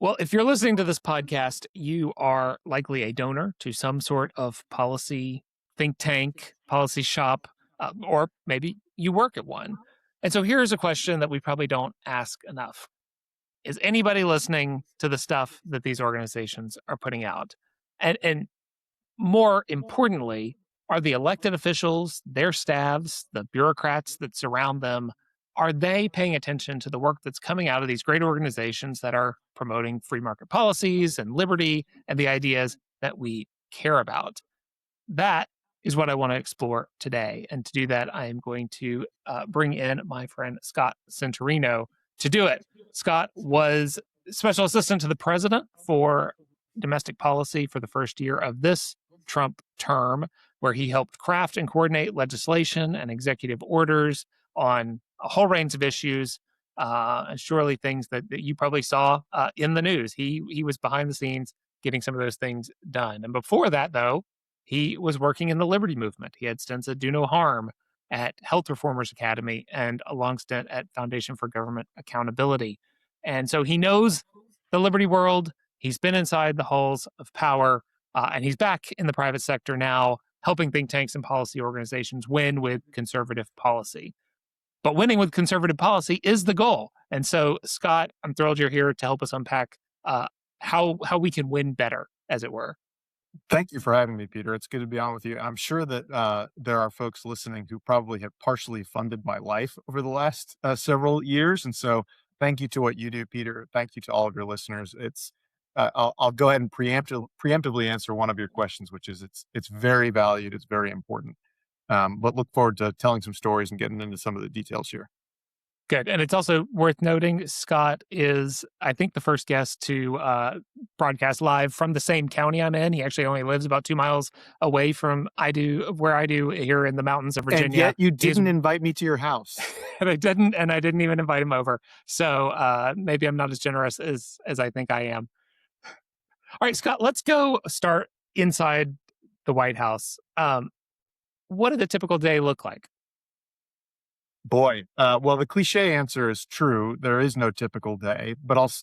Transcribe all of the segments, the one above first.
Well, if you're listening to this podcast, you are likely a donor to some sort of policy think tank, policy shop, or maybe you work at one. And so here's a question that we probably don't ask enough. Is anybody listening to the stuff that these organizations are putting out? And more importantly, are the elected officials, their staffs, the bureaucrats that surround them, are they paying attention to the work that's coming out of these great organizations that are promoting free market policies and liberty and the ideas that we care about? That is what I want to explore today. And to do that, I am going to bring in my friend Scott Centorino to do it. Scott was special assistant to the president for domestic policy for the first year of this Trump term, where he helped craft and coordinate legislation and executive orders on a whole range of issues, and surely things that you probably saw in the news. He was behind the scenes getting some of those things done. And before that, though, he was working in the liberty movement. He had stints at Do No Harm, at Health Reformers Academy, and a long stint at Foundation for Government Accountability. And so he knows the liberty world. He's been inside the halls of power, and he's back in the private sector now, helping think tanks and policy organizations win with conservative policy. But winning with conservative policy is the goal. And so, Scott, I'm thrilled you're here to help us unpack how we can win better, as it were. Thank you for having me, Peter. It's good to be on with you. I'm sure that there are folks listening who probably have partially funded my life over the last several years. And so thank you to what you do, Peter. Thank you to all of your listeners. I'll go ahead and preemptively answer one of your questions, which is it's very valued. It's very important. But look forward to telling some stories and getting into some of the details here. Good. And it's also worth noting Scott is, I think, the first guest to broadcast live from the same county I'm in. He actually only lives about 2 miles away from where I do here in the mountains of Virginia. And yet you didn't invite me to your house. And I didn't even invite him over. So maybe I'm not as generous as I think I am. All right, Scott, let's go start inside the White House. What did a typical day look like? Boy, well, the cliche answer is true. There is no typical day, but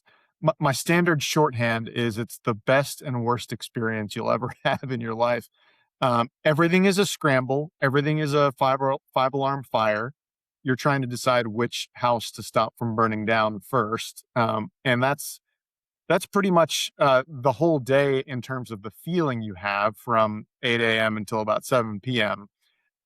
my standard shorthand is it's the best and worst experience you'll ever have in your life. Everything is a scramble. Everything is a five alarm fire. You're trying to decide which house to stop from burning down first. And that's pretty much the whole day in terms of the feeling you have from 8 a.m. until about 7 p.m.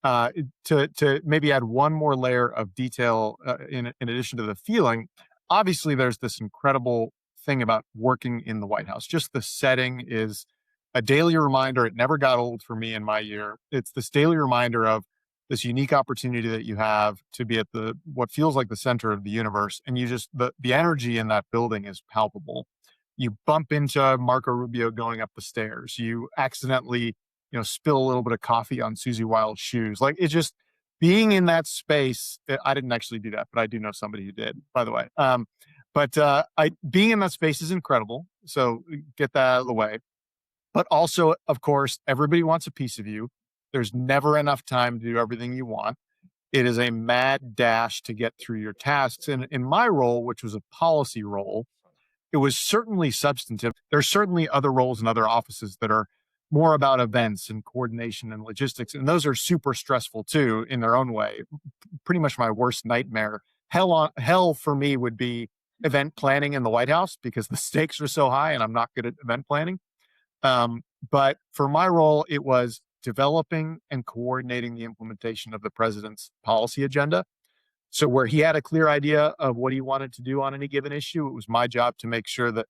To maybe add one more layer of detail in addition to the feeling, obviously there's this incredible thing about working in the White House. Just the setting is a daily reminder. It never got old for me in my year. It's this daily reminder of this unique opportunity that you have to be at what feels like the center of the universe. And the energy in that building is palpable. You bump into Marco Rubio going up the stairs. You accidentally spill a little bit of coffee on Susie Wild's shoes. Like, it's just being in that space. I didn't actually do that, but I do know somebody who did, by the way. Being in that space is incredible. So get that out of the way. But also, of course, everybody wants a piece of you. There's never enough time to do everything you want. It is a mad dash to get through your tasks. And in my role, which was a policy role, it was certainly substantive. There's certainly other roles in other offices that are more about events and coordination and logistics. And those are super stressful too in their own way. Pretty much my worst nightmare. Hell for me would be event planning in the White House because the stakes are so high and I'm not good at event planning. But for my role, it was developing and coordinating the implementation of the president's policy agenda. So where he had a clear idea of what he wanted to do on any given issue, it was my job to make sure that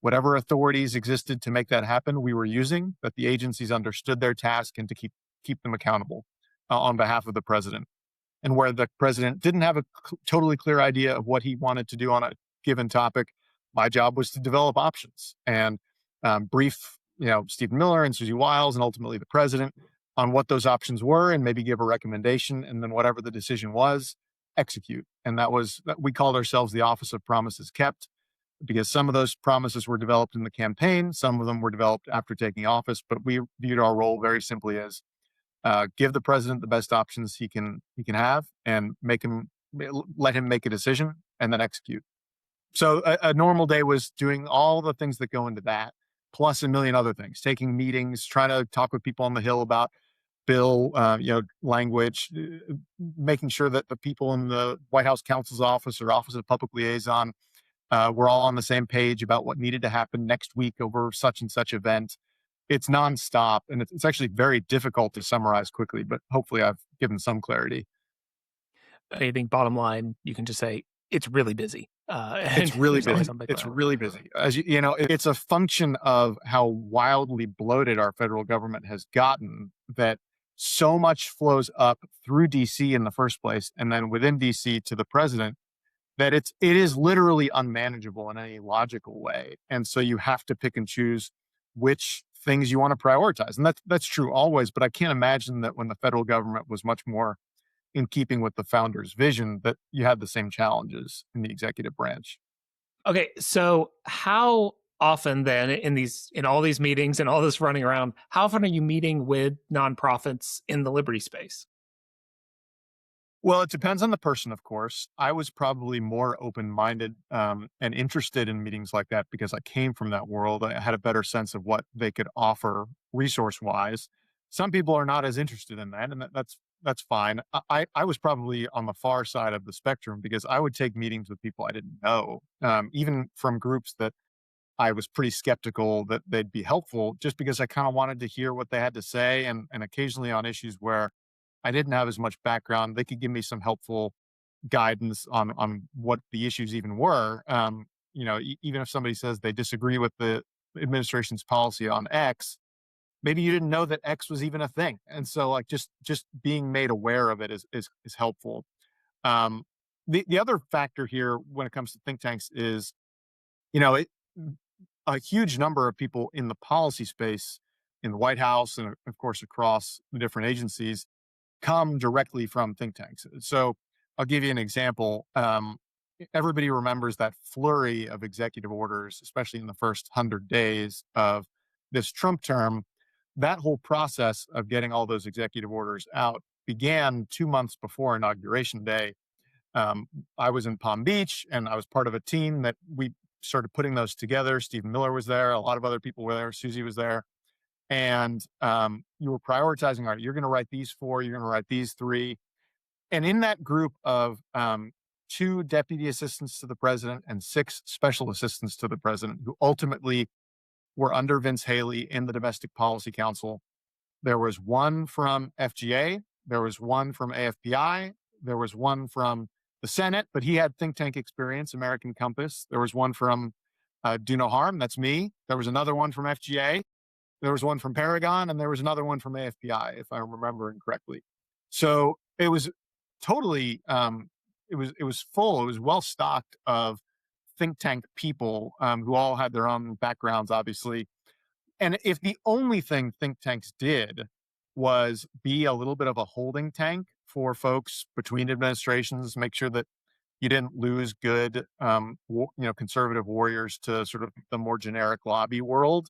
whatever authorities existed to make that happen, we were using, that the agencies understood their task and to keep them accountable on behalf of the president. And where the president didn't have a totally clear idea of what he wanted to do on a given topic, my job was to develop options and brief, Stephen Miller and Susie Wiles and ultimately the president on what those options were and maybe give a recommendation. And then whatever the decision was, execute. And we called ourselves the Office of Promises Kept, because some of those promises were developed in the campaign. Some of them were developed after taking office, but we viewed our role very simply as give the president the best options he can have and let him make a decision and then execute. So a normal day was doing all the things that go into that, plus a million other things, taking meetings, trying to talk with people on the Hill about bill, language, making sure that the people in the White House counsel's office or Office of Public Liaison were all on the same page about what needed to happen next week over such and such event. It's nonstop, and it's actually very difficult to summarize quickly, but hopefully I've given some clarity. I think bottom line, you can just say it's really busy, It's and really there's always busy. something It's going on. really busy. As it's a function of how wildly bloated our federal government has gotten that so much flows up through DC in the first place, and then within DC to the president, that it is literally unmanageable in any logical way. And so you have to pick and choose which things you want to prioritize. And that's true always, but I can't imagine that when the federal government was much more in keeping with the founder's vision, that you had the same challenges in the executive branch. Okay, so how often then in all these meetings and all this running around, how often are you meeting with nonprofits in the liberty space? Well, it depends on the person, of course. I was probably more open-minded and interested in meetings like that because I came from that world. I had a better sense of what they could offer resource-wise. Some people are not as interested in that, and that's fine. I was probably on the far side of the spectrum because I would take meetings with people I didn't know, even from groups that I was pretty skeptical that they'd be helpful, just because I kind of wanted to hear what they had to say, and occasionally on issues where I didn't have as much background, they could give me some helpful guidance on what the issues even were. Even if somebody says they disagree with the administration's policy on X, maybe you didn't know that X was even a thing, and so like just being made aware of it is helpful. Um, the other factor here when it comes to think tanks is it, a huge number of people in the policy space in the White House and of course across the different agencies come directly from think tanks. So I'll give you an example. Everybody remembers that flurry of executive orders, especially in the first 100 days of this Trump term. That whole process of getting all those executive orders out began 2 months before Inauguration Day. I was in Palm Beach and I was part of a team that we started putting those together. Stephen Miller was there. A lot of other people were there. Susie was there. And you were prioritizing, all right, you're going to write these four, you're going to write these three. And in that group of two deputy assistants to the president and six special assistants to the president, who ultimately were under Vince Haley in the Domestic Policy Council, there was one from FGA, there was one from AFPI, there was one from the Senate, but he had think tank experience, American Compass. There was one from Do No Harm, that's me. There was another one from FGA. There was one from Paragon, and there was another one from AFPI, if I'm remembering correctly. So it was totally, it was full. It was well stocked of think tank people who all had their own backgrounds, obviously. And if the only thing think tanks did was be a little bit of a holding tank for folks between administrations, make sure that you didn't lose good, conservative warriors to sort of the more generic lobby world,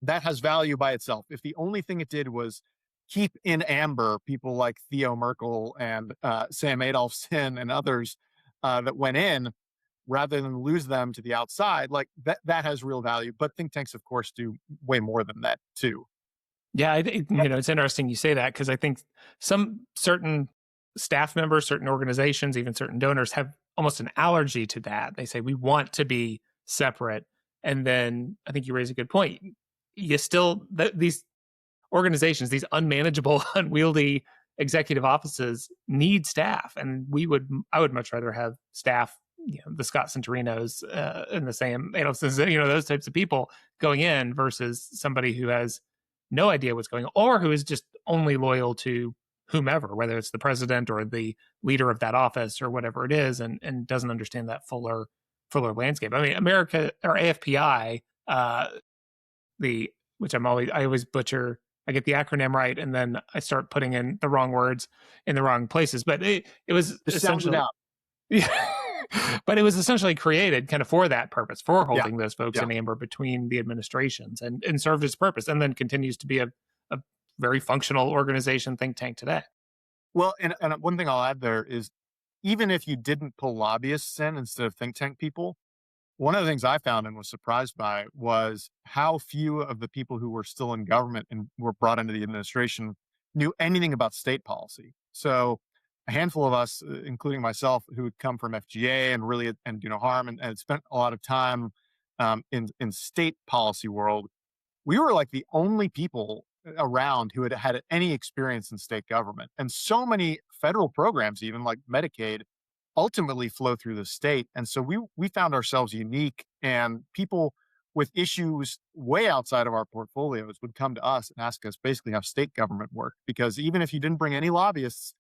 that has value by itself. If the only thing it did was keep in amber people like Theo Merkel and Sam Adolphson and others that went in, rather than lose them to the outside, like that has real value. But think tanks, of course, do way more than that too. Yeah, I think it's interesting you say that because I think some certain staff members, certain organizations, even certain donors have almost an allergy to that. They say we want to be separate, and then I think you raise a good point. You still these organizations, these unmanageable, unwieldy executive offices need staff, and I would much rather have staff, the Scott Centorinos and the Sam Adelsons, those types of people going in versus somebody who has no idea what's going on or who is just only loyal to whomever, whether it's the president or the leader of that office or whatever it is, and doesn't understand that fuller landscape. I mean, America or AFPI, the which I always butcher. I get the acronym right, and then I start putting in the wrong words in the wrong places. But it was Just sound it essentially, out. yeah. But it was essentially created kind of for that purpose, for Yeah. holding those folks Yeah. in amber between the administrations, and served its purpose, and then continues to be a very functional organization think tank today. Well, and one thing I'll add there is even if you didn't pull lobbyists in instead of think tank people, One of the things I found and was surprised by was how few of the people who were still in government and were brought into the administration knew anything about state policy. So a handful of us, including myself, who had come from FGA and really and do no harm and had spent a lot of time in state policy world, we were like the only people around who had had any experience in state government. And so many federal programs, even like Medicaid, ultimately flow through the state. And so we found ourselves unique, and people with issues way outside of our portfolios would come to us and ask us basically how state government worked. Because even if you didn't bring any lobbyists,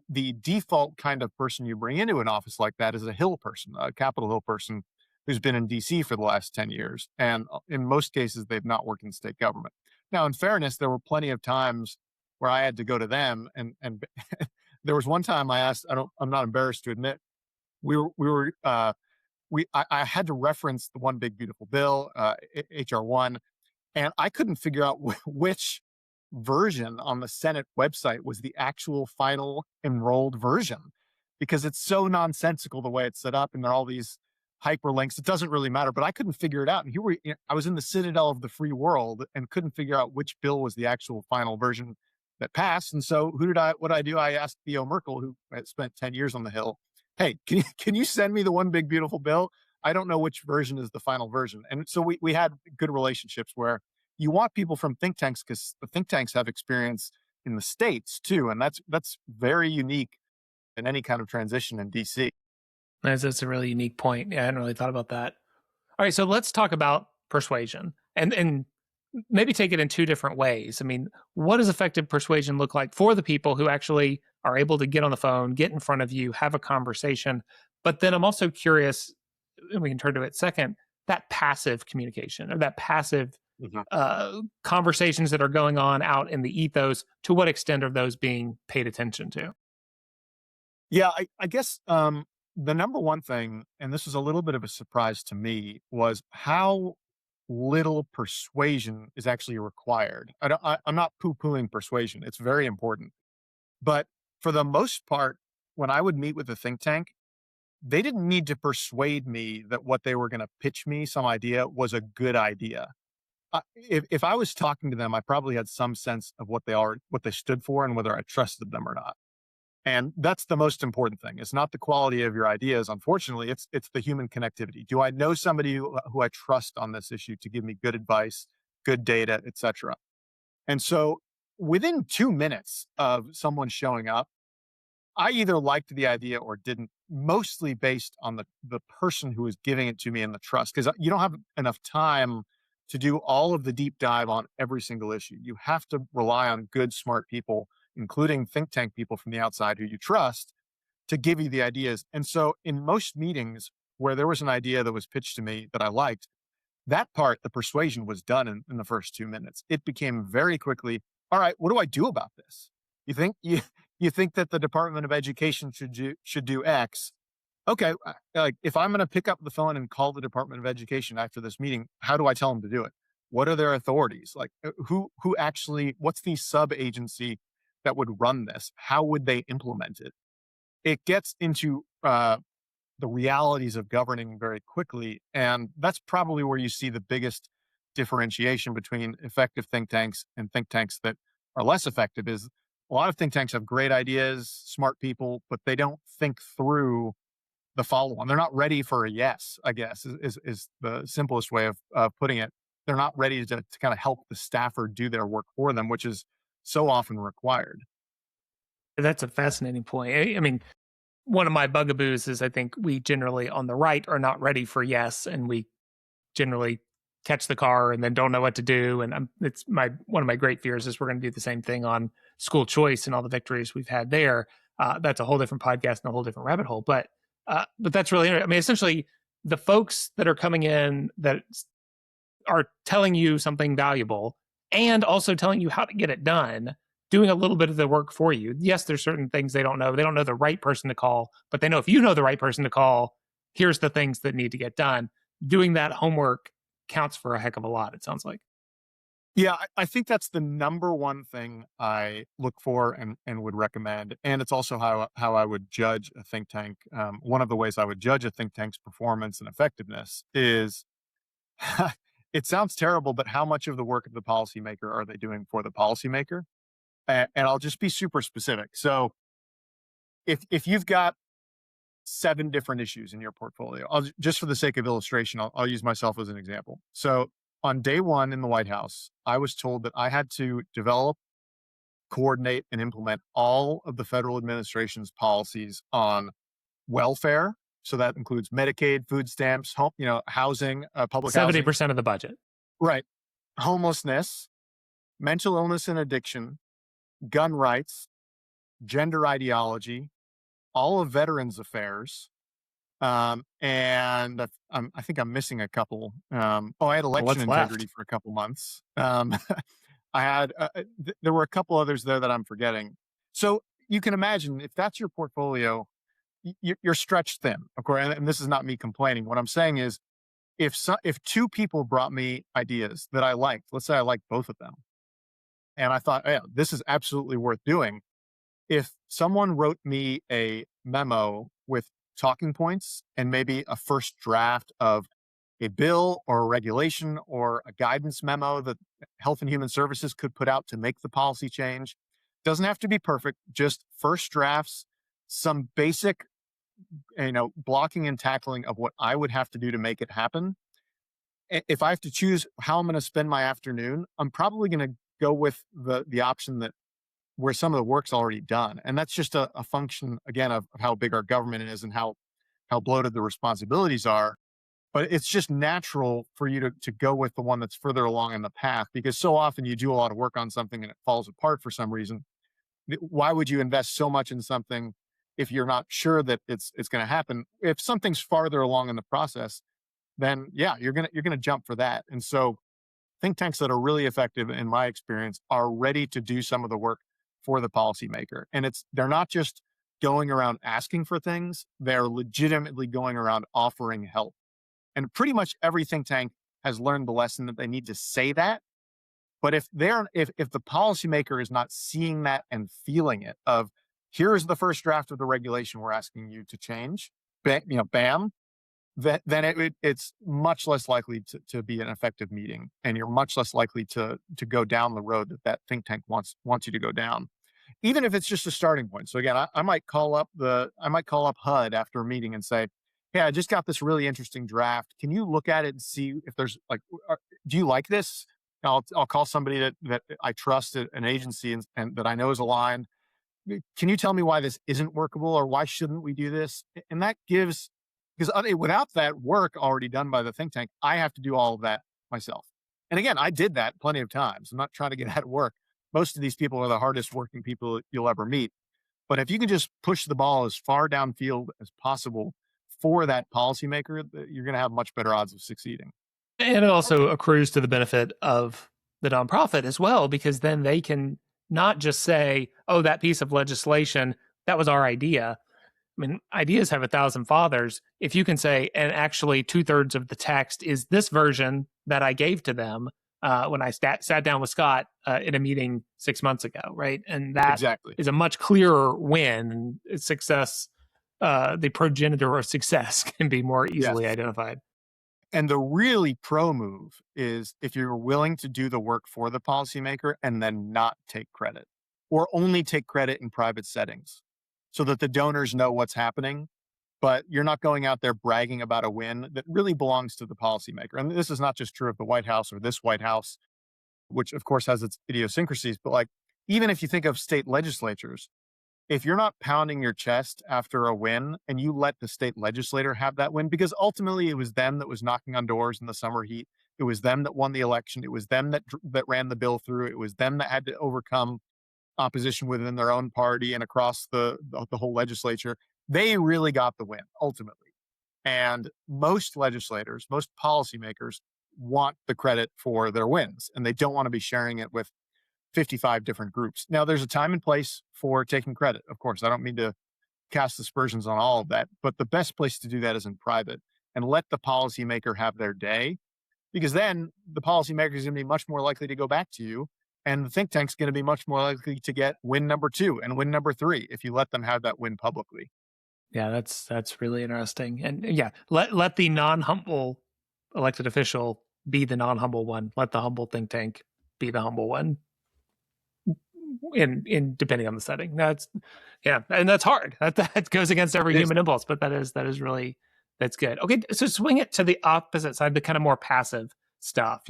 the default kind of person you bring into an office like that is a Hill person, a Capitol Hill person who's been in DC for the last 10 years. And in most cases, they've not worked in state government. Now, in fairness, there were plenty of times where I had to go to them. And there was one time I asked, I'm not embarrassed to admit, I had to reference the one big beautiful bill, HR1, and I couldn't figure out which version on the Senate website was the actual final enrolled version because it's so nonsensical the way it's set up and there are all these hyperlinks. It doesn't really matter, but I couldn't figure it out. And I was in the citadel of the free world and couldn't figure out which bill was the actual final version that passed. And so what did I do? I asked Theo Merkel, who had spent 10 years on the Hill, hey, can you send me the one big beautiful bill? I don't know which version is the final version. And so we had good relationships where you want people from think tanks because the think tanks have experience in the states too. And that's very unique in any kind of transition in DC. That's a really unique point. Yeah, I hadn't really thought about that. All right, so let's talk about persuasion and maybe take it in two different ways. I mean, what does effective persuasion look like for the people who actually are able to get on the phone, get in front of you, have a conversation? But then I'm also curious, and we can turn to it second, that passive communication or that passive conversations that are going on out in the ethos, to what extent are those being paid attention to? Yeah, I guess the number one thing, and this was a little bit of a surprise to me, was how little persuasion is actually required. I'm not poo-pooing persuasion. It's very important. But for the most part, when I would meet with a think tank, they didn't need to persuade me that what they were going to pitch me, some idea, was a good idea. If I was talking to them, I probably had some sense of what they stood for and whether I trusted them or not. And that's the most important thing. It's not the quality of your ideas. Unfortunately, it's the human connectivity. Do I know somebody who I trust on this issue to give me good advice, good data, et cetera? And so within 2 minutes of someone showing up, I either liked the idea or didn't, mostly based on the person who was giving it to me and the trust. Because you don't have enough time to do all of the deep dive on every single issue. You have to rely on good, smart people, including think tank people from the outside who you trust, to give you the ideas. And so in most meetings where there was an idea that was pitched to me that I liked, that part, the persuasion, was done in the first 2 minutes. It became very quickly, all right, what do I do about this? You think that the Department of Education should do X? Okay, like if I'm going to pick up the phone and call the Department of Education after this meeting, how do I tell them to do it? What are their authorities? Like who actually? What's the sub agency that would run this? How would they implement it? It gets into the realities of governing very quickly, and that's probably where you see the biggest differentiation between effective think tanks and think tanks that are less effective. Is a lot of think tanks have great ideas, smart people, but they don't think through the follow-on. They're not ready for a yes, I guess, is the simplest way of putting it. They're not ready to kind of help the staffer do their work for them, which is so often required. That's a fascinating point. I mean, one of my bugaboos is I think we generally on the right are not ready for yes, and we generally catch the car and then don't know what to do. And it's one of my great fears is we're going to do the same thing on school choice and all the victories we've had there. That's a whole different podcast and a whole different rabbit hole. But that's really interesting. I mean, essentially, the folks that are coming in that are telling you something valuable and also telling you how to get it done, doing a little bit of the work for you. Yes, there's certain things they don't know. They don't know the right person to call, but they know if you know the right person to call, here's the things that need to get done. Doing that homework counts for a heck of a lot, it sounds like. Yeah, I think that's the number one thing I look for and would recommend, and it's also how I would judge a think tank. One of the ways I would judge a think tank's performance and effectiveness is it sounds terrible, but how much of the work of the policymaker are they doing for the policymaker? And I'll just be super specific. So if you've got 7 different issues in your portfolio, just for the sake of illustration, I'll use myself as an example. So on day 1 in the White House, I was told that I had to develop, coordinate, and implement all of the federal administration's policies on welfare. So that includes Medicaid, food stamps, housing, public housing. 70% of the budget. Right. Homelessness, mental illness and addiction, gun rights, gender ideology, all of veterans affairs, and I think I'm missing a couple. I had Well, election what's integrity left? for a couple months. I had there were a couple others there that I'm forgetting. So you can imagine if that's your portfolio, you're stretched thin, of course. And this is not me complaining. What I'm saying is, if 2 people brought me ideas that I liked, let's say I liked both of them, and I thought, yeah, this is absolutely worth doing. If someone wrote me a memo with talking points and maybe a first draft of a bill or a regulation or a guidance memo that Health and Human Services could put out to make the policy change, doesn't have to be perfect, just first drafts, some basic, blocking and tackling of what I would have to do to make it happen. If I have to choose how I'm going to spend my afternoon, I'm probably going to go with the option that where some of the work's already done. And that's just a function, again, of how big our government is and how bloated the responsibilities are. But it's just natural for you to go with the one that's further along in the path, because so often you do a lot of work on something and it falls apart for some reason. Why would you invest so much in something if you're not sure that it's going to happen? If something's farther along in the process, then yeah, you're gonna jump for that. And so think tanks that are really effective, in my experience, are ready to do some of the work for the policymaker. And they're not just going around asking for things, they're legitimately going around offering help. And pretty much every think tank has learned the lesson that they need to say that. But if the policymaker is not seeing that and feeling it, of here's the first draft of the regulation we're asking you to change, bam, then it's much less likely to be an effective meeting, and you're much less likely to go down the road that think tank wants you to go down, even if it's just a starting point. So again, I might call up HUD after a meeting and say, "Hey, I just got this really interesting draft. Can you look at it and see if there's do you like this?" I'll call somebody that I trust at an agency and that I know is aligned. Can you tell me why this isn't workable, or why shouldn't we do this? And that gives, because without that work already done by the think tank, I have to do all of that myself. And again, I did that plenty of times. I'm not trying to get out of work. Most of these people are the hardest working people you'll ever meet. But if you can just push the ball as far downfield as possible for that policymaker, you're going to have much better odds of succeeding. And it also accrues to the benefit of the nonprofit as well, because then they can not just say, oh, that piece of legislation, that was our idea. I mean, ideas have 1,000 fathers. If you can say, and actually 2/3 of the text is this version that I gave to them when I sat down with Scott in a meeting 6 months ago, right? And that Exactly. is a much clearer win. Success, the progenitor of success can be more easily Yes. identified. And the really pro move is if you're willing to do the work for the policymaker and then not take credit, or only take credit in private settings, so that the donors know what's happening, but you're not going out there bragging about a win that really belongs to the policymaker. And this is not just true of the White House or this White House, which of course has its idiosyncrasies, but even if you think of state legislatures, if you're not pounding your chest after a win and you let the state legislator have that win, because ultimately it was them that was knocking on doors in the summer heat, it was them that won the election, it was them that ran the bill through, it was them that had to overcome opposition within their own party and across the whole legislature. They really got the win ultimately. And most legislators, most policymakers want the credit for their wins, and they don't want to be sharing it with 55 different groups. Now, there's a time and place for taking credit. Of course, I don't mean to cast aspersions on all of that, but the best place to do that is in private, and let the policymaker have their day. because then the policymaker is going to be much more likely to go back to you. And the think tank's going to be much more likely to get win number 2 and win number 3 if you let them have that win publicly. Yeah, that's really interesting. And yeah, let the non-humble elected official be the non-humble one. Let the humble think tank be the humble one. In depending on the setting. That's yeah, and that's hard. That goes against every human impulse, but that is really that's good. Okay, so swing it to the opposite side, the kind of more passive stuff.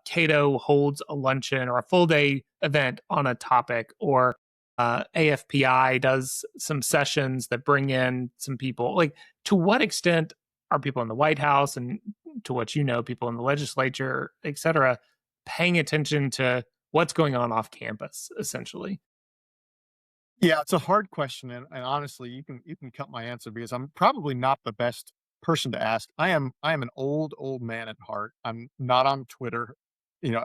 Cato holds a luncheon or a full day event on a topic, or AFPI does some sessions that bring in some people. Like, to what extent are people in the White House and, to what people in the legislature, et cetera, paying attention to what's going on off campus, essentially? Yeah, it's a hard question, and honestly, you can cut my answer because I'm probably not the best person to ask. I am an old man at heart. I'm not on Twitter.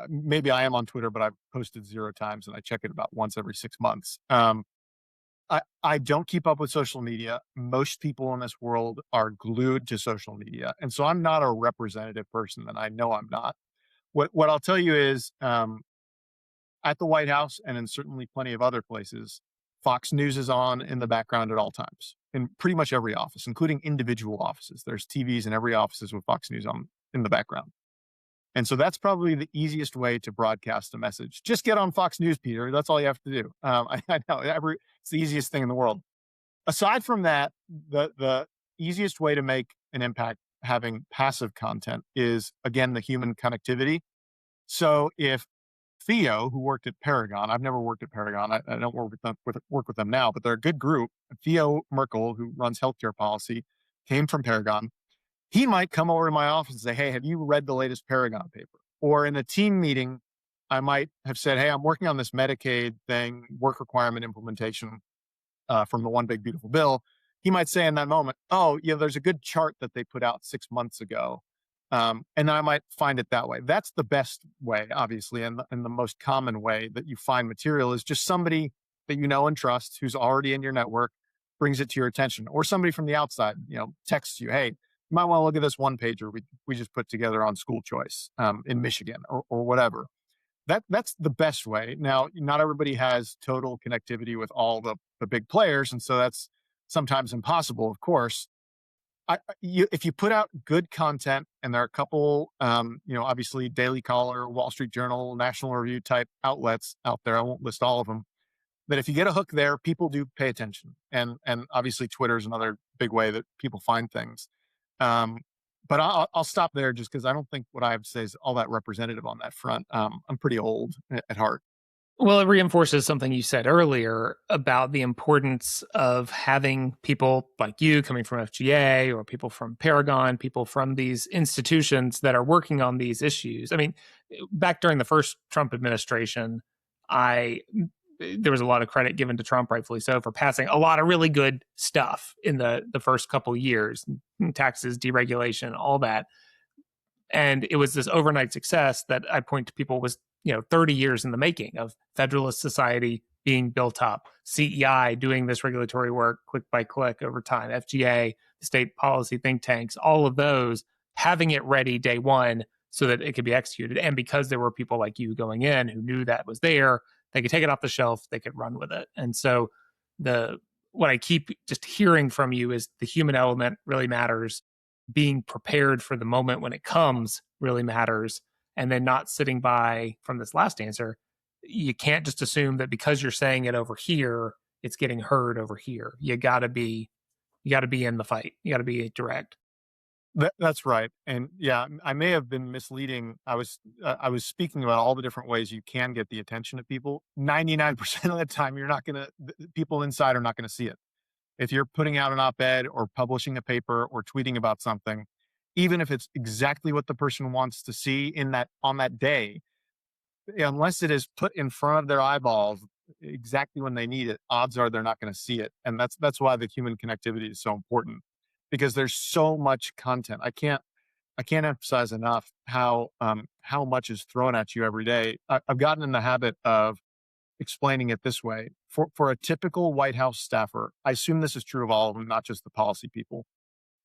Maybe I am on Twitter, but I've posted 0 times and I check it about once every 6 months. I don't keep up with social media. Most people in this world are glued to social media, and so I'm not a representative person, and I know I'm not. What I'll tell you is, at the White House and in certainly plenty of other places, Fox News is on in the background at all times in pretty much every office, including individual offices. There's TVs in every offices with Fox News on in the background. And so that's probably the easiest way to broadcast a message. Just get on Fox News, Peter. That's all you have to do. I know it's the easiest thing in the world. Aside from that, the easiest way to make an impact having passive content is, again, the human connectivity. So if Theo, who worked at Paragon, I've never worked at Paragon. I don't work with them now, but they're a good group. Theo Merkel, who runs healthcare policy, came from Paragon. He might come over to my office and say, "Hey, have you read the latest Paragon paper?" Or in a team meeting, I might have said, "Hey, I'm working on this Medicaid thing, work requirement implementation from the One Big Beautiful Bill." He might say in that moment, "Oh, yeah, there's a good chart that they put out 6 months ago." And then I might find it that way. That's the best way, obviously, and the most common way that you find material is just somebody that you know and trust who's already in your network brings it to your attention, or somebody from the outside, texts you, "Hey, you might want to look at this one pager we just put together on school choice in Michigan," or whatever. That's the best way. Now, not everybody has total connectivity with all the big players, and so that's sometimes impossible, of course. If you put out good content, and there are a couple, obviously Daily Caller, Wall Street Journal, National Review type outlets out there, I won't list all of them, that if you get a hook there, people do pay attention. And obviously Twitter is another big way that people find things. Um, but I'll stop there just because I don't think what I have to say is all that representative on that front. I'm pretty old at heart. Well, it reinforces something you said earlier about the importance of having people like you coming from FGA, or people from Paragon, people from these institutions that are working on these issues. I mean, back during the first Trump administration, there was a lot of credit given to Trump, rightfully so, for passing a lot of really good stuff in the first couple years, taxes, deregulation, all that. And it was this overnight success that I point to people was 30 years in the making of Federalist Society being built up, CEI doing this regulatory work click by click over time, FGA, state policy think tanks, all of those having it ready day one so that it could be executed. And because there were people like you going in who knew that was there, they could take it off the shelf, they could run with it. And so what I keep just hearing from you is the human element really matters. Being prepared for the moment when it comes really matters. And then not sitting by, from this last answer, you can't just assume that because you're saying it over here, it's getting heard over here. You got to be in the fight. You got to be direct. That's right. And yeah, I may have been misleading. I was speaking about all the different ways you can get the attention of people. 99% of the time, people inside are not going to see it. If you're putting out an op-ed or publishing a paper or tweeting about something, even if it's exactly what the person wants to see on that day, unless it is put in front of their eyeballs exactly when they need it, odds are they're not going to see it. And that's why the human connectivity is so important, because there's so much content. I can't emphasize enough how much is thrown at you every day. I've gotten in the habit of explaining it this way. For a typical White House staffer, I assume this is true of all of them, not just the policy people.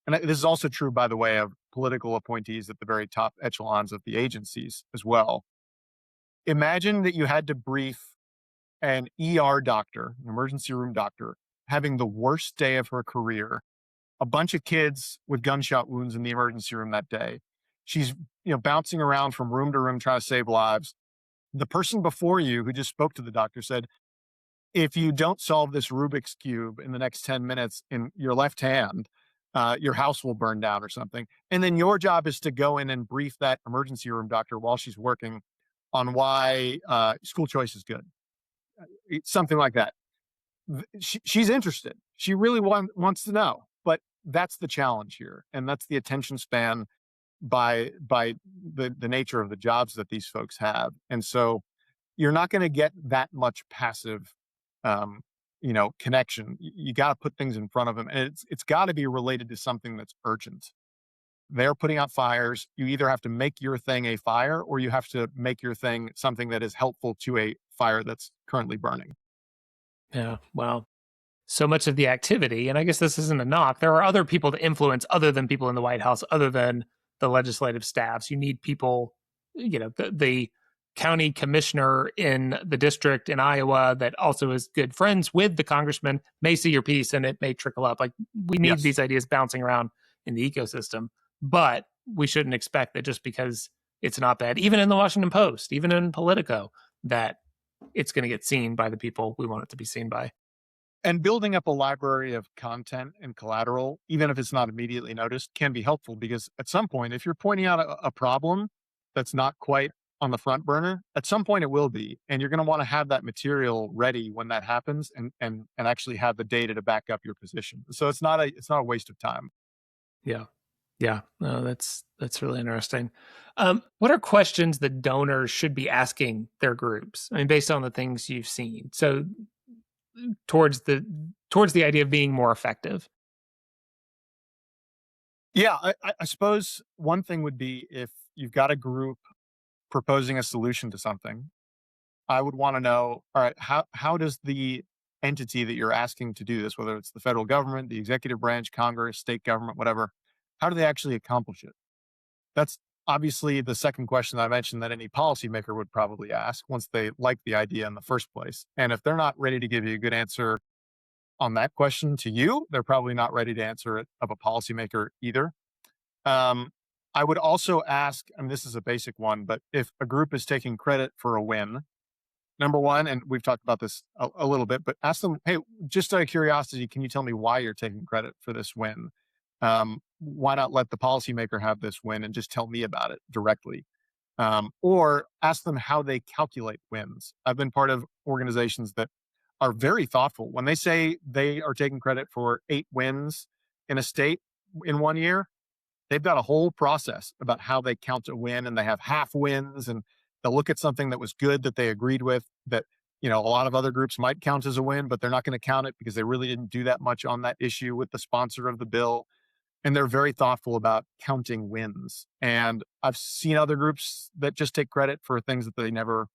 and this is also true, by the way, of political appointees at the very top echelons of the agencies as well. Imagine that you had to brief an ER doctor, an emergency room doctor, having the worst day of her career, a bunch of kids with gunshot wounds in the emergency room that day. She's, bouncing around from room to room trying to save lives. The person before you who just spoke to the doctor said, if you don't solve this Rubik's Cube in the next 10 minutes in your left hand, your house will burn down or something. And then your job is to go in and brief that emergency room doctor while she's working on why school choice is good. Something like that. She's interested. She really wants to know. But that's the challenge here. And that's the attention span by the nature of the jobs that these folks have. And so you're not going to get that much passive connection. You got to put things in front of them, and it's got to be related to something that's urgent. They're putting out fires. You either have to make your thing a fire, or you have to make your thing something that is helpful to a fire that's currently burning. Yeah. Well, so much of the activity, and I guess this isn't a knock, there are other people to influence other than people in the White House, other than the legislative staffs. You need people, the county commissioner in the district in Iowa that also is good friends with the congressman may see your piece and it may trickle up. Like, we need these ideas bouncing around in the ecosystem, but we shouldn't expect that just because it's an op-ed, even in the Washington Post, even in Politico, that it's going to get seen by the people we want it to be seen by. And building up a library of content and collateral, even if it's not immediately noticed, can be helpful, because at some point, if you're pointing out a problem that's not quite on the front burner, at some point it will be. And you're going to want to have that material ready when that happens, and actually have the data to back up your position. So it's not a waste of time. Yeah. Yeah. No, that's really interesting. What are questions that donors should be asking their groups? I mean, based on the things you've seen. So towards the idea of being more effective. Yeah, I suppose one thing would be, if you've got a group proposing a solution to something, I would want to know, all right, how does the entity that you're asking to do this, whether it's the federal government, the executive branch, Congress, state government, whatever, how do they actually accomplish it? That's obviously the second question I mentioned that any policymaker would probably ask once they like the idea in the first place. And if they're not ready to give you a good answer on that question to you, they're probably not ready to answer it of a policymaker either. I would also ask, and this is a basic one, but if a group is taking credit for a win, number one, and we've talked about this a little bit, but ask them, hey, just out of curiosity, can you tell me why you're taking credit for this win? Why not let the policymaker have this win and just tell me about it directly? Or ask them how they calculate wins. I've been part of organizations that are very thoughtful. When they say they are taking credit for 8 wins in a state in 1 year, they've got a whole process about how they count a win, and they have half wins, and they'll look at something that was good that they agreed with that, a lot of other groups might count as a win, but they're not going to count it because they really didn't do that much on that issue with the sponsor of the bill. And they're very thoughtful about counting wins. And I've seen other groups that just take credit for things that they never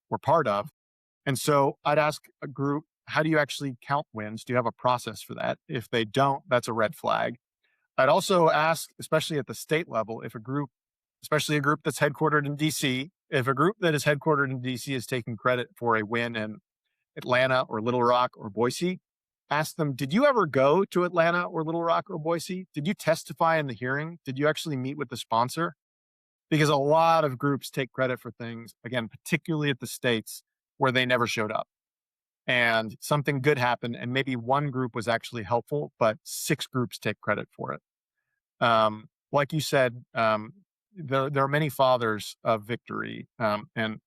were part of. And so I'd ask a group, how do you actually count wins? Do you have a process for that? If they don't, that's a red flag. I'd also ask, especially at the state level, if a group, especially a group that's headquartered in DC, if a group that is headquartered in DC is taking credit for a win in Atlanta or Little Rock or Boise, ask them, did you ever go to Atlanta or Little Rock or Boise? Did you testify in the hearing? Did you actually meet with the sponsor? Because a lot of groups take credit for things, again, particularly at the states, where they never showed up. And something good happened, and maybe one group was actually helpful, but 6 groups take credit for it. Like you said, there are many fathers of victory, and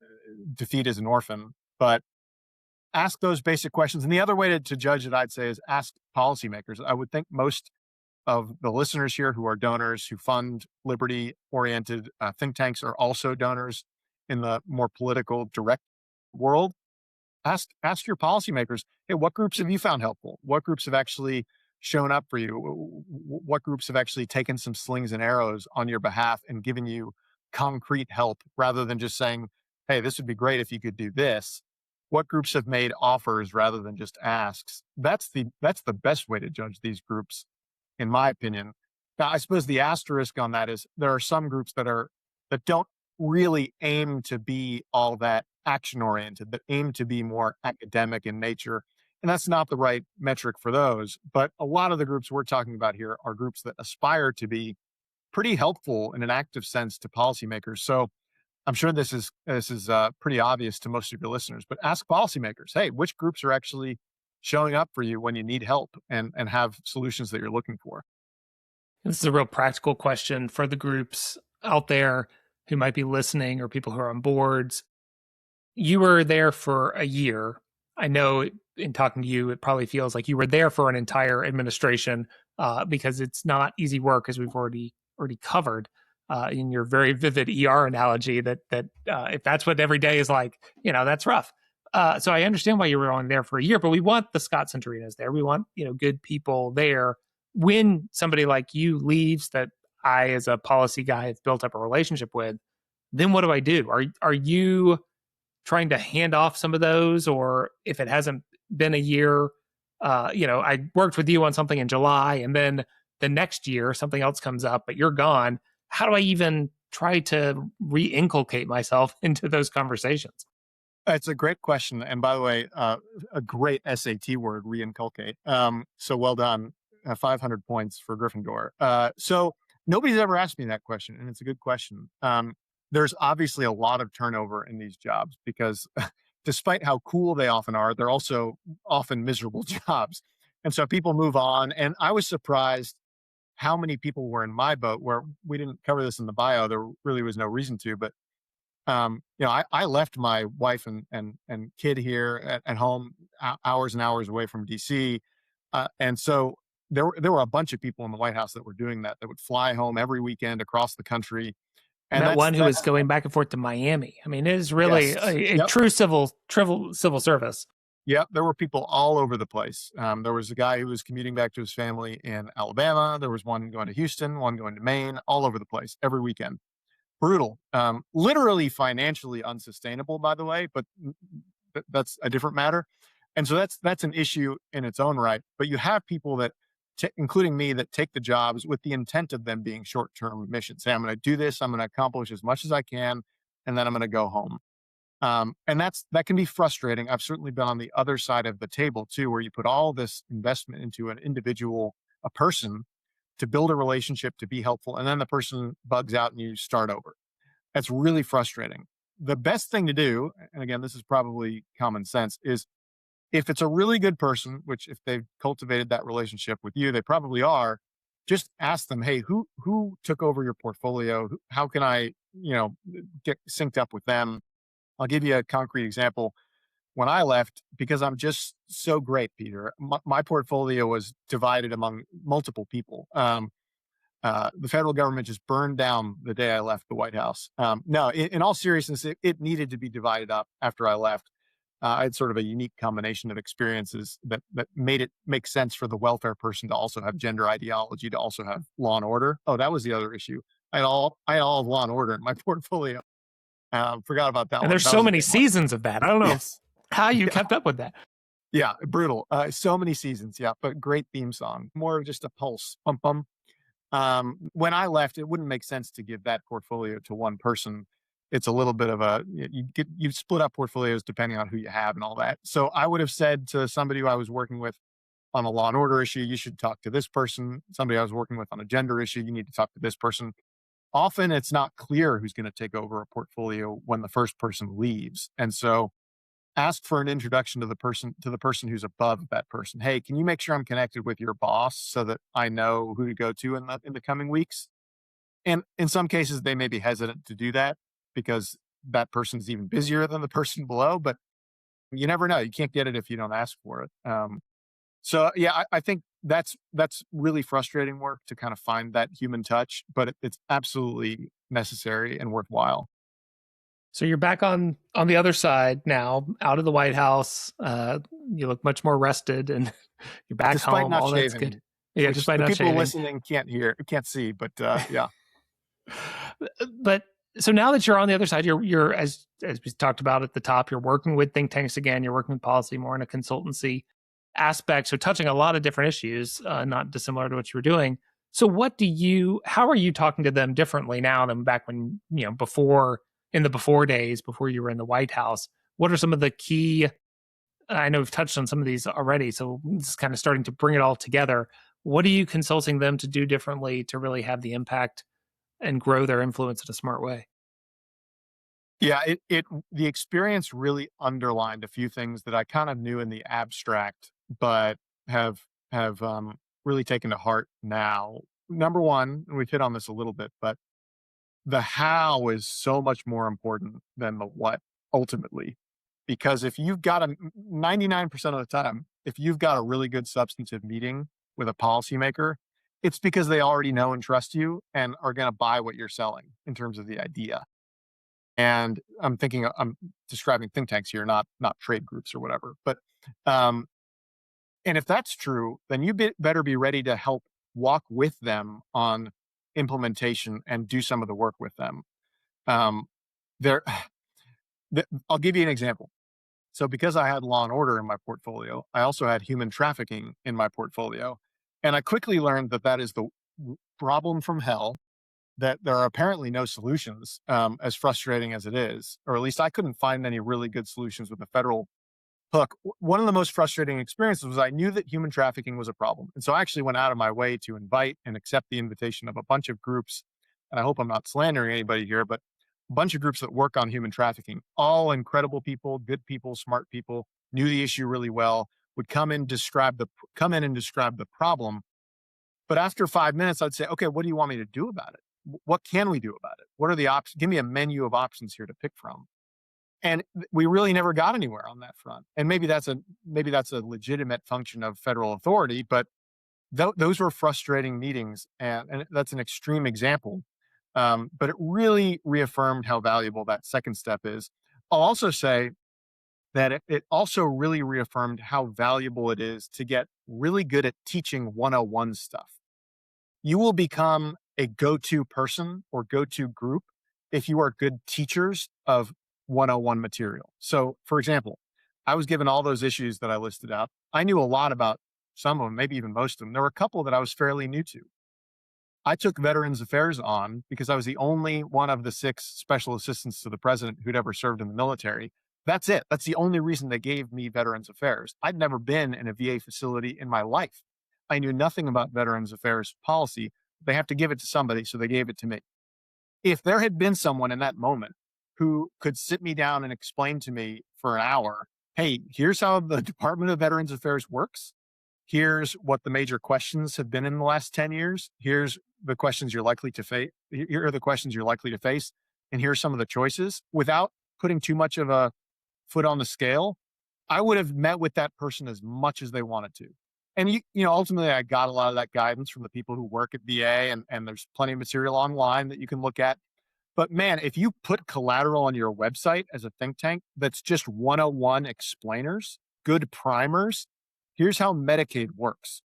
defeat is an orphan, but ask those basic questions. And the other way to judge it, I'd say, is ask policymakers. I would think most of the listeners here who are donors, who fund liberty-oriented think tanks, are also donors in the more political, direct world. Ask your policymakers, hey, what groups have you found helpful? What groups have actually shown up for you? What groups have actually taken some slings and arrows on your behalf and given you concrete help, rather than just saying, hey, this would be great if you could do this? What groups have made offers rather than just asks? That's the best way to judge these groups, in my opinion. Now, I suppose the asterisk on that is there are some groups that don't really aim to be all that action oriented, that aim to be more academic in nature. And that's not the right metric for those. But a lot of the groups we're talking about here are groups that aspire to be pretty helpful in an active sense to policymakers. So I'm sure this is pretty obvious to most of your listeners, but ask policymakers, hey, which groups are actually showing up for you when you need help and have solutions that you're looking for? This is a real practical question for the groups out there who might be listening or people who are on boards. You were there for a year. I know in talking to you, it probably feels like you were there for an entire administration because it's not easy work, as we've already covered in your very vivid ER analogy. That if that's what every day is like, that's rough. So I understand why you were only there for a year, but we want the Scott Centorinos there. We want good people there. When somebody like you leaves, that I, as a policy guy, have built up a relationship with, then what do I do? Are you trying to hand off some of those, or if it hasn't been a year, I worked with you on something in July, and then the next year something else comes up, but you're gone. How do I even try to re-inculcate myself into those conversations? It's a great question. And by the way, a great SAT word, reinculcate. So well done. 500 points for Gryffindor. So nobody's ever asked me that question, and it's a good question. There's obviously a lot of turnover in these jobs because despite how cool they often are, they're also often miserable jobs. And so people move on. And I was surprised how many people were in my boat where we didn't cover this in the bio. There really was no reason to, but I left my wife and kid here at home, hours and hours away from DC, and so there were a bunch of people in the White House that were doing that. That would fly home every weekend across the country, I and met one who was that's going back and forth to Miami. I mean, it is really yes, a yep, true civil service. yep. There were people all over the place. There was a guy who was commuting back to his family in Alabama. There was one going to Houston, one going to Maine, all over the place every weekend. Brutal, literally financially unsustainable, by the way, but that's a different matter. And so that's an issue in its own right. But you have people that, including me, that take the jobs with the intent of them being short-term missions. Say, I'm going to do this, I'm going to accomplish as much as I can, and then I'm going to go home. And that can be frustrating. I've certainly been on the other side of the table too, where you put all this investment into an individual, a person, to build a relationship, to be helpful, and then the person bugs out and you start over. That's really frustrating. The best thing to do, and again, this is probably common sense, is if it's a really good person, which if they've cultivated that relationship with you, they probably are, just ask them, hey, who took over your portfolio? How can I, get synced up with them? I'll give you a concrete example. When I left, because I'm just so great, Peter, my portfolio was divided among multiple people. The federal government just burned down the day I left the White House. No, in all seriousness, it needed to be divided up after I left. I had sort of a unique combination of experiences that made it make sense for the welfare person to also have gender ideology, to also have law and order. Oh, that was the other issue. I had all of law and order in my portfolio. Forgot about that And one. there's That so was a many big one. seasons of that. I don't know Yes. how you Yeah. kept up with that. Yeah. Brutal. So many seasons. Yeah. But great theme song. More of just a pulse. Bum bum. When I left, it wouldn't make sense to give that portfolio to one person. It's a little bit of you split up portfolios depending on who you have and all that. So I would have said to somebody who I was working with on a law and order issue, you should talk to this person. Somebody I was working with on a gender issue, you need to talk to this person. Often it's not clear who's going to take over a portfolio when the first person leaves. And so ask for an introduction to the person who's above that person. Hey, can you make sure I'm connected with your boss so that I know who to go to in the coming weeks? And in some cases, they may be hesitant to do that because that person's even busier than the person below. But you never know. You can't get it if you don't ask for it. So yeah, I think that's really frustrating work to kind of find that human touch, but it's absolutely necessary and worthwhile. So you're back on the other side now, out of the White House. You look much more rested, and you're back Despite home. not All that's good. shaving, Yeah, which despite the not people shaving. listening can't see, but yeah. But so now that you're on the other side, you're as we talked about at the top, you're working with think tanks again. You're working with policy more in a consultancy aspect, so touching a lot of different issues, not dissimilar to what you were doing. So how are you talking to them differently now than back when, in the before days, before you were in the White House? What are some of the key, I know we've touched on some of these already, so it's kind of starting to bring it all together. What are you consulting them to do differently to really have the impact and grow their influence in a smart way? Yeah, the experience really underlined a few things that I kind of knew in the abstract, but have really taken to heart now. Number one, and we've hit on this a little bit, but the how is so much more important than the what ultimately. Because if you've got 99% of the time, if you've got a really good substantive meeting with a policymaker, it's because they already know and trust you and are going to buy what you're selling in terms of the idea. And I'm describing think tanks here, not trade groups or whatever. But um, and if that's true, then better be ready to help walk with them on implementation and do some of the work with them. Um, there, I'll give you an example. So because I had law and order in my portfolio, I also had human trafficking in my portfolio, and I quickly learned that that is the problem from hell. That there are apparently no solutions, as frustrating as it is, or at least I couldn't find any really good solutions with the federal hook. One of the most frustrating experiences was I knew that human trafficking was a problem. And so I actually went out of my way to invite and accept the invitation of a bunch of groups. And I hope I'm not slandering anybody here, but a bunch of groups that work on human trafficking, all incredible people, good people, smart people, knew the issue really well, would come in and describe the problem. But after 5 minutes, I'd say, okay, what do you want me to do about it? What can we do about it? What are the options? Give me a menu of options here to pick from. And we really never got anywhere on that front. And maybe that's a legitimate function of federal authority, but those were frustrating meetings, and that's an extreme example. But it really reaffirmed how valuable that second step is. I'll also say that it also really reaffirmed how valuable it is to get really good at teaching 101 stuff. You will become a go-to person or go-to group if you are good teachers of 101 material. So, for example, I was given all those issues that I listed out. I knew a lot about some of them, maybe even most of them. There were a couple that I was fairly new to. I took Veterans Affairs on because I was the only one of the 6 special assistants to the president who'd ever served in the military. That's it. That's the only reason they gave me Veterans Affairs. I'd never been in a VA facility in my life. I knew nothing about Veterans Affairs policy. They have to give it to somebody, so they gave it to me. If there had been someone in that moment who could sit me down and explain to me for an hour, hey, here's how the Department of Veterans Affairs works. Here's what the major questions have been in the last 10 years. Here's the questions you're likely to face. Here are the questions you're likely to face. And here's some of the choices without putting too much of a foot on the scale. I would have met with that person as much as they wanted to. And ultimately I got a lot of that guidance from the people who work at VA, and there's plenty of material online that you can look at. But man, if you put collateral on your website as a think tank that's just 101 explainers, good primers, here's how Medicaid works.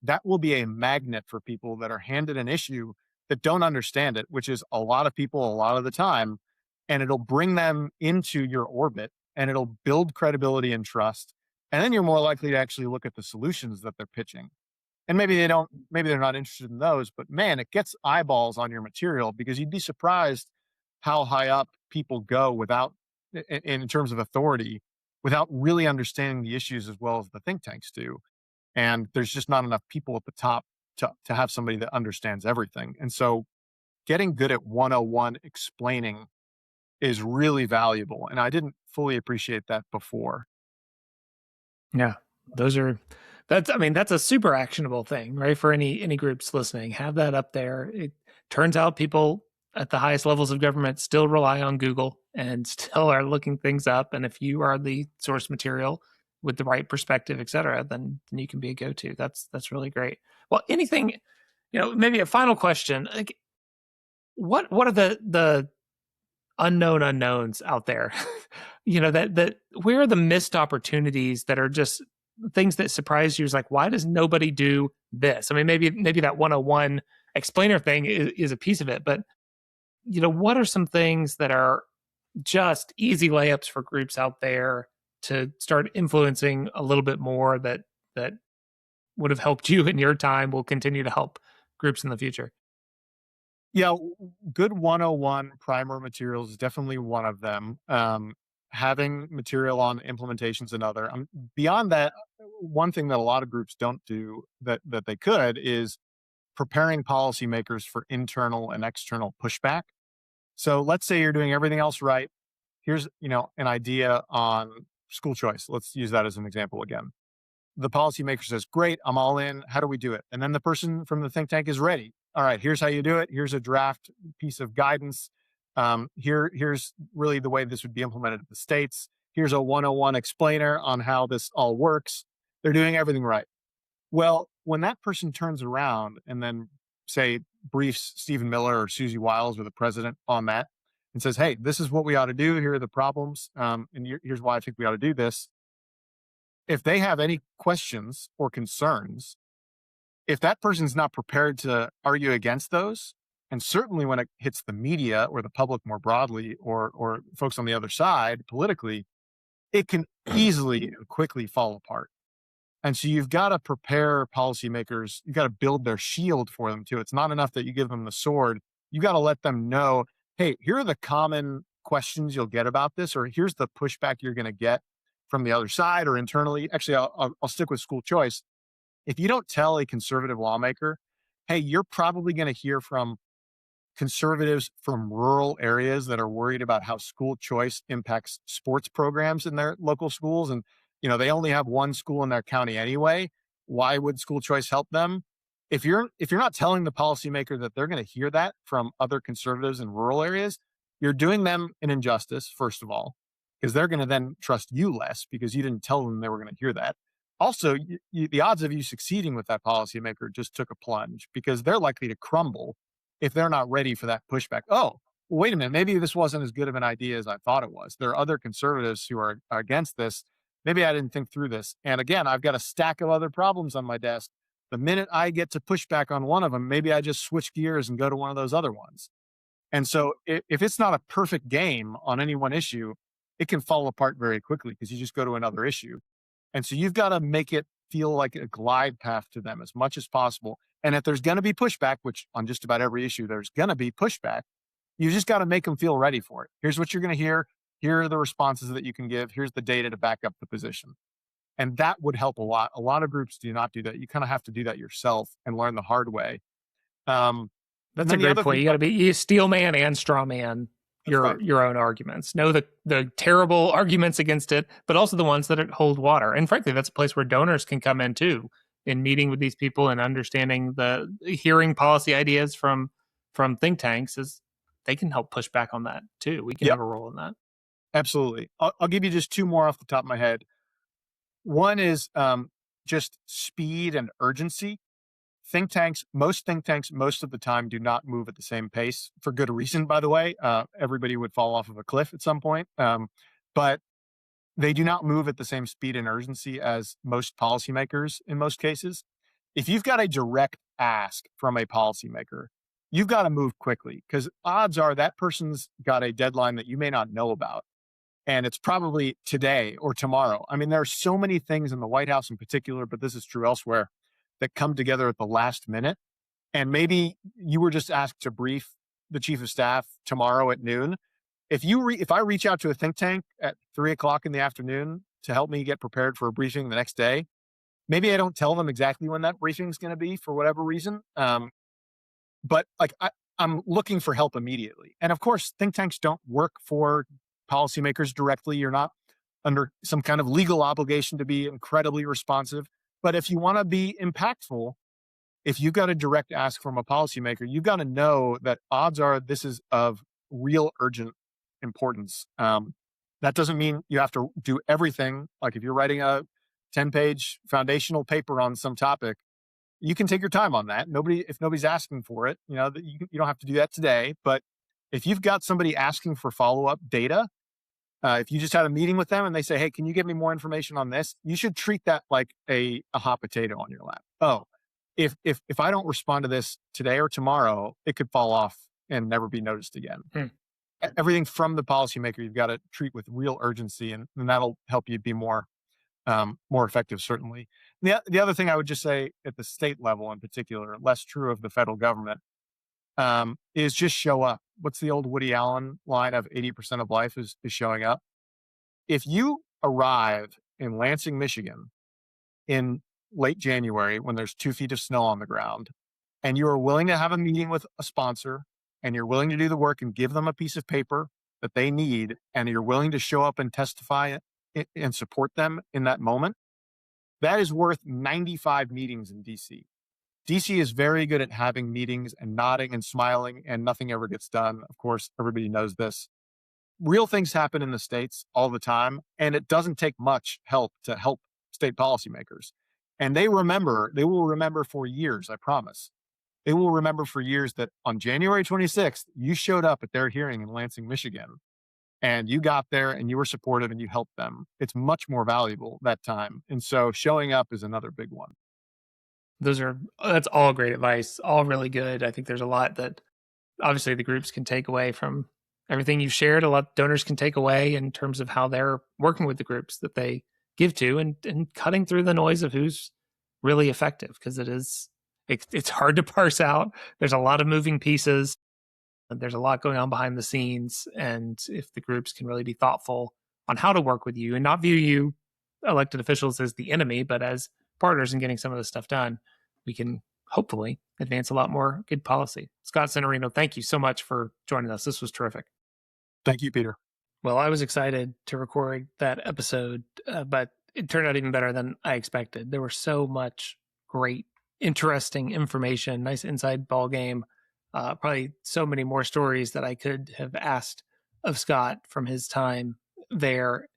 That will be a magnet for people that are handed an issue that don't understand it, which is a lot of people a lot of the time. And it'll bring them into your orbit, and it'll build credibility and trust. And then you're more likely to actually look at the solutions that they're pitching. And maybe they're not interested in those, but man, it gets eyeballs on your material, because you'd be surprised how high up people go in terms of authority, without really understanding the issues as well as the think tanks do. And there's just not enough people at the top to have somebody that understands everything. And so getting good at 101 explaining is really valuable. And I didn't fully appreciate that before. Yeah. That's a super actionable thing, right? For any groups listening, have that up there. It turns out people at the highest levels of government still rely on Google and still are looking things up. And if you are the source material with the right perspective, et cetera, then you can be a go-to. That's really great. Well, anything, maybe a final question. Like, what are the unknown unknowns out there? that where are the missed opportunities that are just things that surprise you? Is like, why does nobody do this? I mean, maybe that 101 explainer thing is a piece of it, but what are some things that are just easy layups for groups out there to start influencing a little bit more, that would have helped you in your time, will continue to help groups in the future? Yeah, good 101 primer materials is definitely one of them. Having material on implementations another. Beyond that, one thing that a lot of groups don't do that they could is preparing policymakers for internal and external pushback. So let's say you're doing everything else right. Here's an idea on school choice. Let's use that as an example again. The policymaker says, "Great, I'm all in. How do we do it?" And then the person from the think tank is ready. All right, here's how you do it. Here's a draft piece of guidance. Here's really the way this would be implemented at the states. Here's a 101 explainer on how this all works. They're doing everything right. Well, when that person turns around and then, say, briefs Stephen Miller or Susie Wiles or the president on that and says, "Hey, this is what we ought to do. Here are the problems. And here's why I think we ought to do this." If they have any questions or concerns, if that person's not prepared to argue against those, and certainly when it hits the media or the public more broadly, or folks on the other side politically, it can easily and quickly fall apart. And so you've got to prepare policymakers. You've got to build their shield for them too. It's not enough that you give them the sword. You got to let them know, hey, here are the common questions you'll get about this, or here's the pushback you're going to get from the other side or internally. Actually, I'll stick with school choice. If you don't tell a conservative lawmaker, hey, you're probably going to hear from conservatives from rural areas that are worried about how school choice impacts sports programs in their local schools. And, they only have one school in their county anyway. Why would school choice help them? If you're not telling the policymaker that they're going to hear that from other conservatives in rural areas, you're doing them an injustice, first of all, because they're going to then trust you less because you didn't tell them they were going to hear that. Also, the odds of you succeeding with that policymaker just took a plunge because they're likely to crumble if they're not ready for that pushback. Oh, wait a minute, maybe this wasn't as good of an idea as I thought it was. There are other conservatives who are against this. Maybe I didn't think through this. And again, I've got a stack of other problems on my desk. The minute I get to push back on one of them, maybe I just switch gears and go to one of those other ones. And so if it's not a perfect game on any one issue, it can fall apart very quickly because you just go to another issue. And so you've got to make it feel like a glide path to them as much as possible. And if there's going to be pushback, which on just about every issue, there's going to be pushback, you just got to make them feel ready for it. Here's what you're going to hear. Here are the responses that you can give. Here's the data to back up the position. And that would help a lot. A lot of groups do not do that. You kind of have to do that yourself and learn the hard way. That's a great point. You got to be steel man and straw man your own arguments. Know the terrible arguments against it, but also the ones that hold water. And frankly, that's a place where donors can come in too, in meeting with these people and understanding hearing policy ideas from think tanks. Is they can help push back on that too. We can have a role in that. Absolutely. I'll give you just two more off the top of my head. One is just speed and urgency. Most think tanks, most of the time do not move at the same pace for good reason, by the way. Everybody would fall off of a cliff at some point. But they do not move at the same speed and urgency as most policymakers in most cases. If you've got a direct ask from a policymaker, you've got to move quickly because odds are that person's got a deadline that you may not know about. And it's probably today or tomorrow. I mean, there are so many things in the White House in particular, but this is true elsewhere, that come together at the last minute. And maybe you were just asked to brief the chief of staff tomorrow at noon. If I reach out to a think tank at 3:00 in the afternoon to help me get prepared for a briefing the next day, maybe I don't tell them exactly when that briefing is going to be for whatever reason. But like I'm looking for help immediately. And of course, think tanks don't work for policymakers directly. You're not under some kind of legal obligation to be incredibly responsive. But if you want to be impactful, if you've got a direct ask from a policymaker, you've got to know that odds are this is of real urgent importance. That doesn't mean you have to do everything. Like if you're writing a 10-page foundational paper on some topic, you can take your time on that. If nobody's asking for it, you don't have to do that today. But if you've got somebody asking for follow-up data, if you just had a meeting with them and they say, "Hey, can you give me more information on this?" You should treat that like a hot potato on your lap. Oh, if I don't respond to this today or tomorrow, it could fall off and never be noticed again. Everything from the policymaker, you've got to treat with real urgency, and that'll help you be more effective, certainly. And The other thing I would just say at the state level in particular, less true of the federal government, is just show up. What's the old Woody Allen line of 80% of life is showing up? If you arrive in Lansing, Michigan in late January when there's 2 feet of snow on the ground and you are willing to have a meeting with a sponsor and you're willing to do the work and give them a piece of paper that they need and you're willing to show up and testify and support them in that moment, that is worth 95 meetings in DC. DC is very good at having meetings and nodding and smiling, and nothing ever gets done. Of course, everybody knows this. Real things happen in the states all the time, and it doesn't take much help to help state policymakers. And they will remember for years, I promise. They will remember for years that on January 26th, you showed up at their hearing in Lansing, Michigan, and you got there and you were supportive and you helped them. It's much more valuable that time. And so showing up is another big one. That's all great advice, all really good. I think there's a lot that obviously the groups can take away from everything you've shared. A lot donors can take away in terms of how they're working with the groups that they give to, and cutting through the noise of who's really effective, because it's hard to parse out. There's a lot of moving pieces. There's a lot going on behind the scenes. And if the groups can really be thoughtful on how to work with you and not view you elected officials as the enemy, but as partners in getting some of this stuff done, we can hopefully advance a lot more good policy. Scott Centorino, thank you so much for joining us. This was terrific. Thank you, Peter. Well, I was excited to record that episode, but it turned out even better than I expected. There was so much great, interesting information, nice inside ball game, probably so many more stories that I could have asked of Scott from his time there.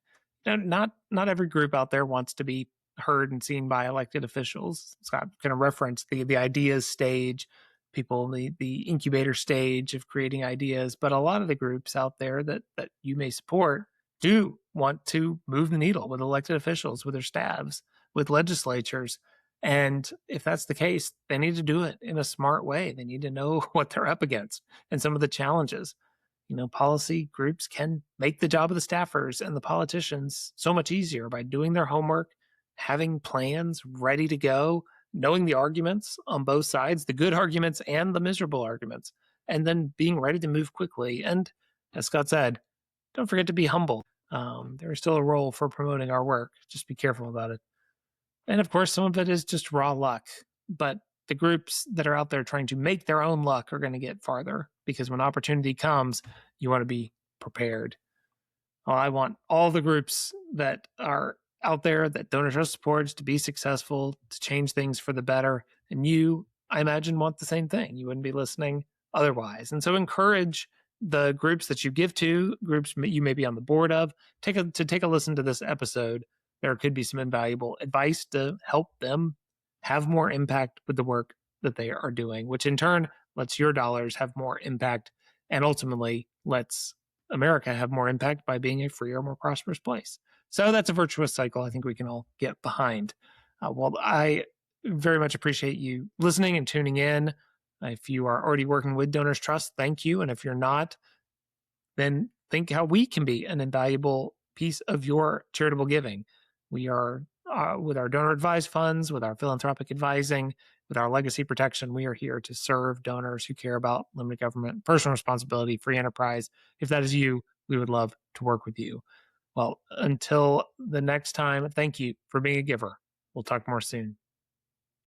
Not every group out there wants to be heard and seen by elected officials. Scott kind of referenced the ideas stage, people, the incubator stage of creating ideas, but a lot of the groups out there that you may support do want to move the needle with elected officials, with their staffs, with legislatures. And if that's the case, they need to do it in a smart way. They need to know what they're up against and some of the challenges. Policy groups can make the job of the staffers and the politicians so much easier by doing their homework, having plans ready to go, knowing the arguments on both sides, the good arguments and the miserable arguments, and then being ready to move quickly. And as Scott said, don't forget to be humble. There is still a role for promoting our work. Just be careful about it. And of course, some of it is just raw luck. But the groups that are out there trying to make their own luck are going to get farther, because when opportunity comes, you want to be prepared. Well, I want all the groups that are out there that Donor Trust supports to be successful, to change things for the better. And you, I imagine, want the same thing. You wouldn't be listening otherwise. And so encourage the groups that you give to, groups you may be on the board of, take a listen to this episode. There could be some invaluable advice to help them have more impact with the work that they are doing, which in turn lets your dollars have more impact and ultimately lets America have more impact by being a freer, more prosperous place. So that's a virtuous cycle I think we can all get behind. Well, I very much appreciate you listening and tuning in. If you are already working with Donors Trust, thank you. And if you're not, then think how we can be an invaluable piece of your charitable giving. We are, with our donor advised funds, with our philanthropic advising, with our legacy protection, we are here to serve donors who care about limited government, personal responsibility, free enterprise. If that is you, we would love to work with you. Well, until the next time, thank you for being a giver. We'll talk more soon.